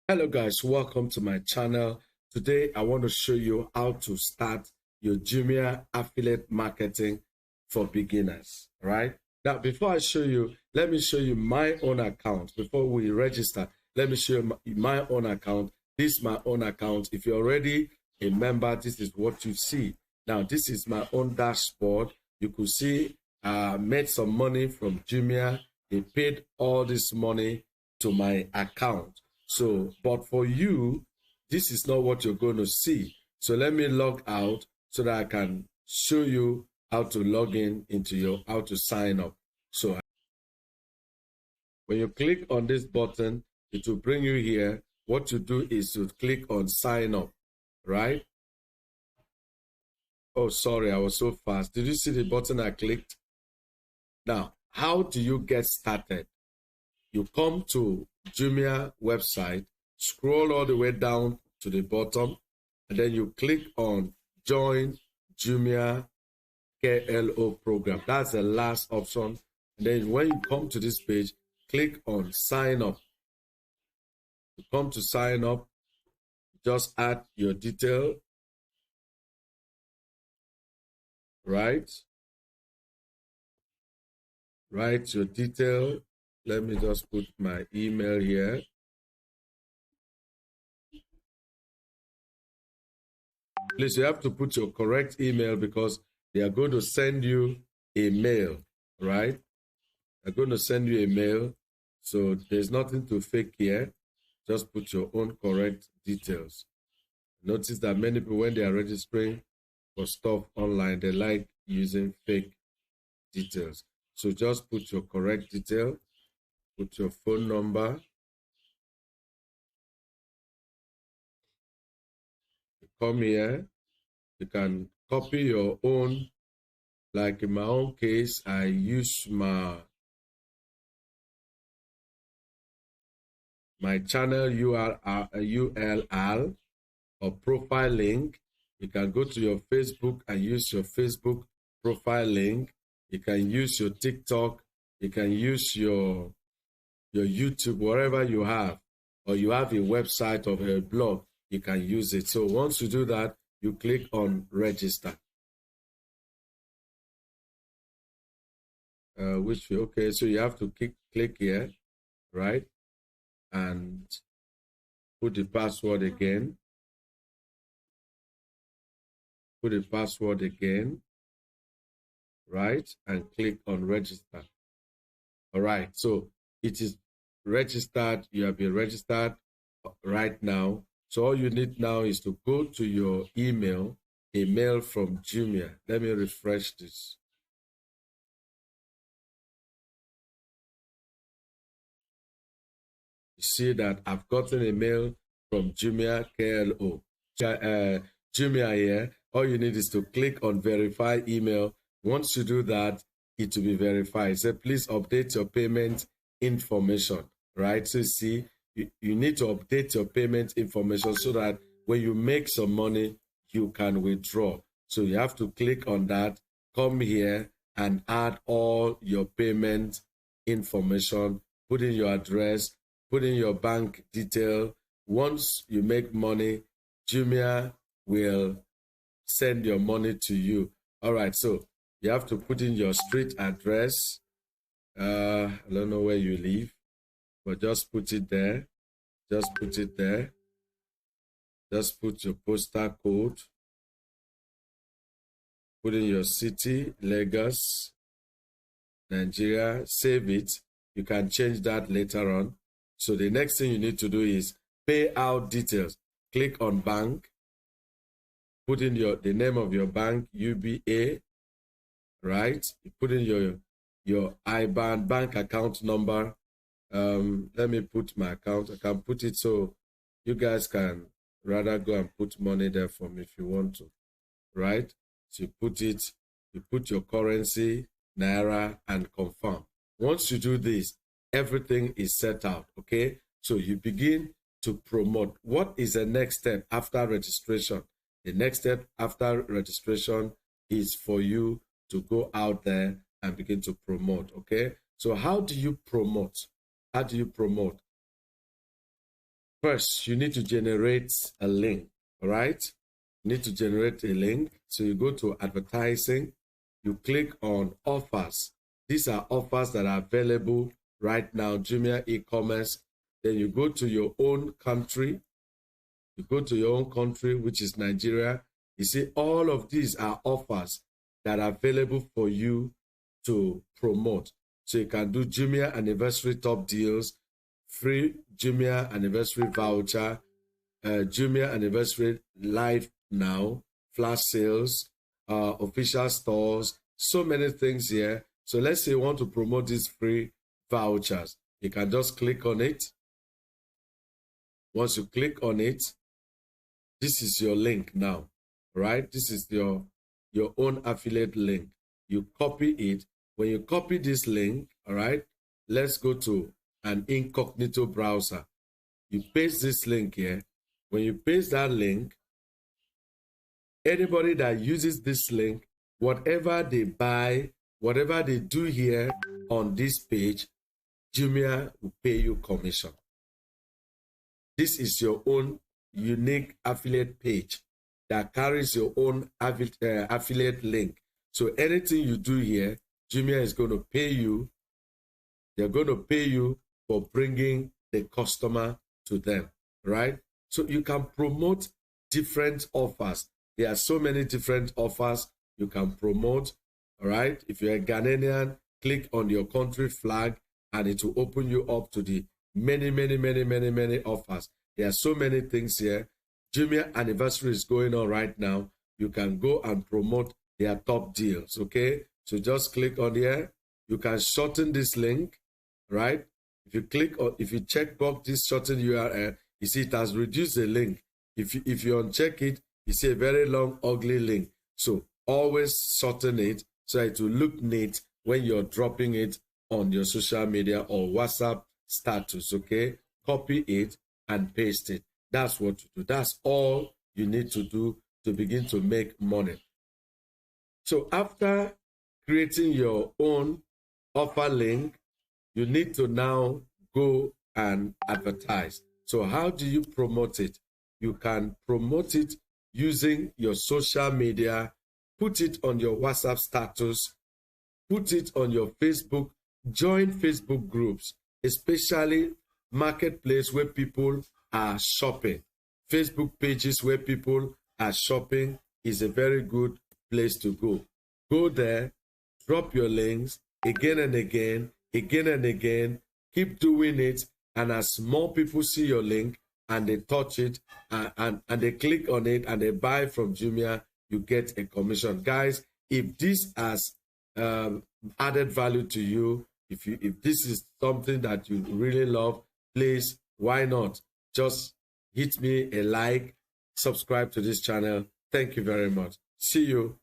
Hello guys, welcome to my channel. Today I want to show you how to start your Jumia affiliate marketing for beginners. Right now, before I show you, let me show you my own account. Before we register, let me show you my own account. This is my own account. If you're already a member, this is what you see. Now this is my own dashboard. You could see I made some money from Jumia. They paid all this money to my account. So, but for you, this is not what you're going to see. So let me log out so that I can show you how to log in into how to sign up. So when you click on this button, it will bring you here. What you do is to click on sign up, right? Oh, sorry, I was so fast. Did you see the button I clicked? Now, how do you get started? You come to Jumia website, scroll all the way down to the bottom, and then you click on Join Jumia KOL program. That's the last option. And then when you come to this page, click on Sign Up. You come to sign up, just add your detail, right? Write your detail. Let me just put my email here. Please, you have to put your correct email because they are going to send you a mail, right? They're going to send you a mail. So there's nothing to fake here. Just put your own correct details. Notice that many people, when they are registering for stuff online, they like using fake details. So just put your correct detail, put your phone number. You come here, you can copy your own. Like in my own case, I use my channel URL or profile link. You can go to your Facebook and use your Facebook profile link. You can use your TikTok. You can use your YouTube, wherever you have, or you have a website or a blog, you can use it. So once you do that, you click on register. Okay, so you have to click here, right? And put the password again. Put the password again, right? And click on register. All right, so it is registered. You have been registered right now. So all you need now is to go to your email, a mail from Jumia. Let me refresh this. You see that I've gotten a mail from Jumia KOL. Jumia here. All you need is to click on verify email. Once you do that, it will be verified. So please update your payment information, right? So see, you need to update your payment information so that when you make some money, you can withdraw. So you have to click on that, come here and add all your payment information, put in your address, put in your bank detail. Once you make money, Jumia will send your money to you. All right, so you have to put in your street address. I don't know where you live, but just put it there. Just put it there. Just put your postal code. Put in your city, Lagos, Nigeria. Save it. You can change that later on. So the next thing you need to do is pay out details. Click on bank. Put in the name of your bank, UBA, right? You put in your IBAN, bank account number. Let me put my account. I can put it so you guys can rather go and put money there for me if you want to, right? So you put it, you put your currency, Naira, and confirm. Once you do this, everything is set out, okay? So you begin to promote. What is the next step after registration? The next step after registration is for you to go out there and begin to promote, okay? So how do you promote? How do you promote? First, you need to generate a link, all right? You need to generate a link. So you go to advertising, you click on offers. These are offers that are available right now, Jumia e-commerce. Then you go to your own country. You go to your own country, which is Nigeria. You see, all of these are offers that are available for you to promote. So you can do Jumia anniversary top deals, free Jumia anniversary voucher, Jumia anniversary live now, flash sales, official stores, so many things here. So let's say you want to promote these free vouchers. You can just click on it. Once you click on it, this is your link now, right? This is your own affiliate link. You copy it. When you copy this link, all right, let's go to an incognito browser. You paste this link here. When you paste that link, anybody that uses this link, whatever they buy, whatever they do here on this page, Jumia will pay you commission. This is your own unique affiliate page that carries your own affiliate link. So anything you do here, Jumia is going to pay you. They're going to pay you for bringing the customer to them, right? So you can promote different offers. There are so many different offers you can promote, all right? If you're a Ghanaian, click on your country flag and it will open you up to the many offers. There are so many things here. Jumia anniversary is going on right now. You can go and promote their top deals, okay? So just click on here. You can shorten this link, right? If you click on, if you check box this shorten URL, you see it has reduced the link. If you uncheck it, you see a very long, ugly link. So always shorten it so it will look neat when you're dropping it on your social media or WhatsApp status, okay? Copy it and paste it. That's what you do. That's all you need to do to begin to make money. So after creating your own offer link, you need to now go and advertise. So how do you promote it? You can promote it using your social media, put it on your WhatsApp status, put it on your Facebook, join Facebook groups, especially marketplace where people are shopping. Facebook pages where people are shopping is a very good place to go. Go there, drop your links again and again, keep doing it, and as more people see your link and they touch it and they click on it and they buy from Jumia, you get a commission. Guys, if this has added value to you, if this is something that you really love, please, why not just hit me a like, subscribe to this channel. Thank you very much. See you